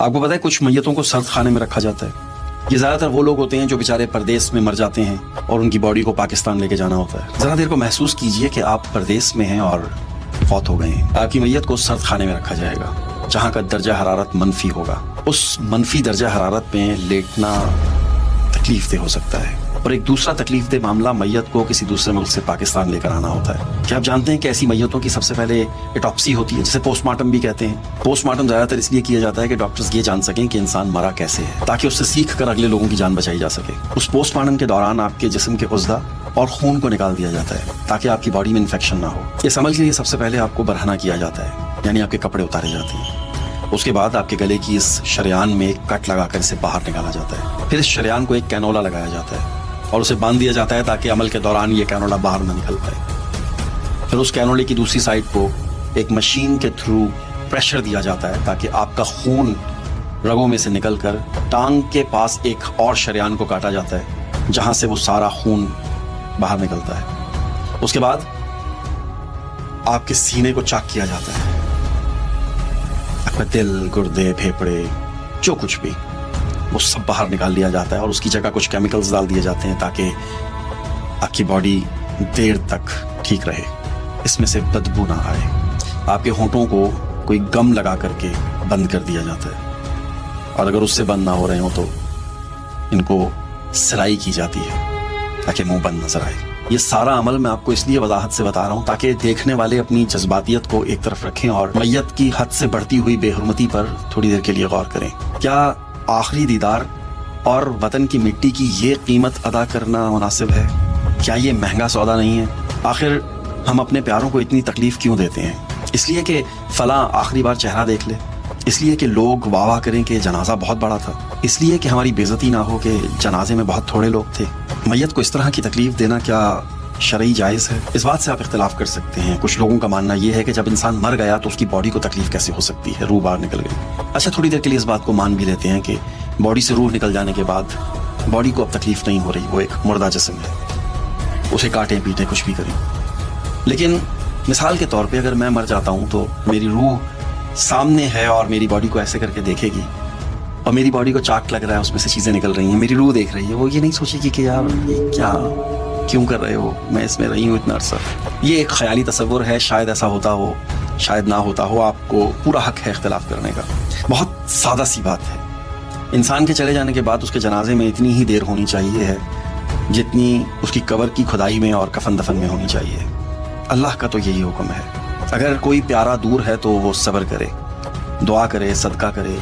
آپ کو پتا ہے کچھ میتوں کو سرد خانے میں رکھا جاتا ہے. یہ زیادہ تر وہ لوگ ہوتے ہیں جو بیچارے پردیس میں مر جاتے ہیں اور ان کی باڈی کو پاکستان لے کے جانا ہوتا ہے. ذرا دیر کو محسوس کیجئے کہ آپ پردیس میں ہیں اور فوت ہو گئے ہیں. آپ کی میت کو سرد خانے میں رکھا جائے گا جہاں کا درجہ حرارت منفی ہوگا. اس منفی درجہ حرارت میں لیٹنا تکلیف دہ ہو سکتا ہے. اور ایک دوسرا تکلیف دہ معاملہ میت کو کسی دوسرے ملک سے پاکستان لے کر آنا ہوتا ہے. کیا آپ جانتے ہیں کہ ایسی میتوں کی سب سے پہلے اٹاپسی ہوتی ہے جسے پوسٹ مارٹم بھی کہتے ہیں. پوسٹ مارٹم زیادہ تر اس لیے کیا جاتا ہے کہ ڈاکٹرز یہ جان سکیں کہ انسان مرا کیسے ہے تاکہ اس سے سیکھ کر اگلے لوگوں کی جان بچائی جا سکے. اس پوسٹ مارٹم کے دوران آپ کے جسم کے عضلہ اور خون کو نکال دیا جاتا ہے تاکہ آپ کی باڈی میں انفیکشن نہ ہو. اس عمل کے لیے سب سے پہلے آپ کو برہنہ کیا جاتا ہے یعنی آپ کے کپڑے اتارے جاتے ہیں. اس کے بعد آپ کے گلے کی اس شریان میں ایک کٹ لگا کر اسے باہر نکالا جاتا ہے. پھر اس شریان کو ایک کینولا لگایا جاتا ہے اور اسے باندھ دیا جاتا ہے تاکہ عمل کے دوران یہ کینولا باہر نہ نکل پائے. پھر اس کینولے کی دوسری سائڈ کو ایک مشین کے تھرو پریشر دیا جاتا ہے تاکہ آپ کا خون رگوں میں سے نکل کر ٹانگ کے پاس ایک اور شریان کو کاٹا جاتا ہے جہاں سے وہ سارا خون باہر نکلتا ہے. اس کے بعد آپ کے سینے کو چاک کیا جاتا ہے. آپ کا دل، گردے، پھیپھڑے، جو کچھ بھی وہ سب باہر نکال لیا جاتا ہے اور اس کی جگہ کچھ کیمیکلز ڈال دیے جاتے ہیں تاکہ آپ کی باڈی دیر تک ٹھیک رہے، اس میں سے بدبو نہ آئے. آپ کے ہونٹوں کو کوئی گم لگا کر کے بند کر دیا جاتا ہے اور اگر اس سے بند نہ ہو رہے ہوں تو ان کو سرائی کی جاتی ہے تاکہ منہ بند نظر آئے. یہ سارا عمل میں آپ کو اس لیے وضاحت سے بتا رہا ہوں تاکہ دیکھنے والے اپنی جذباتیت کو ایک طرف رکھیں اور میت کی حد سے بڑھتی ہوئی بے حرمتی پر تھوڑی دیر کے لیے غور کریں. کیا آخری دیدار اور وطن کی مٹی کی یہ قیمت ادا کرنا مناسب ہے؟ کیا یہ مہنگا سودا نہیں ہے؟ آخر ہم اپنے پیاروں کو اتنی تکلیف کیوں دیتے ہیں؟ اس لیے کہ فلاں آخری بار چہرہ دیکھ لے، اس لیے کہ لوگ واہ واہ کریں کہ جنازہ بہت بڑا تھا، اس لیے کہ ہماری بے عزتی نہ ہو کہ جنازے میں بہت تھوڑے لوگ تھے. میت کو اس طرح کی تکلیف دینا کیا شرعی جائز ہے؟ اس بات سے آپ اختلاف کر سکتے ہیں. کچھ لوگوں کا ماننا یہ ہے کہ جب انسان مر گیا تو اس کی باڈی کو تکلیف کیسے ہو سکتی ہے، روح باہر نکل گئی. اچھا تھوڑی دیر کے لیے اس بات کو مان بھی لیتے ہیں کہ باڈی سے روح نکل جانے کے بعد باڈی کو اب تکلیف نہیں ہو رہی، وہ ایک مردہ جسم ہے، اسے کاٹیں پیٹیں کچھ بھی کریں. لیکن مثال کے طور پہ اگر میں مر جاتا ہوں تو میری روح سامنے ہے اور میری باڈی کو ایسے کر کے دیکھے گی اور میری باڈی کو چاک لگ رہا ہے، اس میں سے چیزیں نکل رہی ہیں، میری روح دیکھ رہی ہے. وہ یہ نہیں سوچے گی کہ یار یہ کیا کیوں کر رہے ہو، میں اس میں رہی ہوں اتنا عرصہ. یہ ایک خیالی تصور ہے، شاید ایسا ہوتا ہو شاید نہ ہوتا ہو. آپ کو پورا حق ہے اختلاف کرنے کا. بہت سادہ سی بات ہے. انسان کے چلے جانے کے بعد اس کے جنازے میں اتنی ہی دیر ہونی چاہیے ہے جتنی اس کی قبر کی کھدائی میں اور کفن دفن میں ہونی چاہیے. اللہ کا تو یہی حکم ہے. اگر کوئی پیارا دور ہے تو وہ صبر کرے، دعا کرے، صدقہ کرے.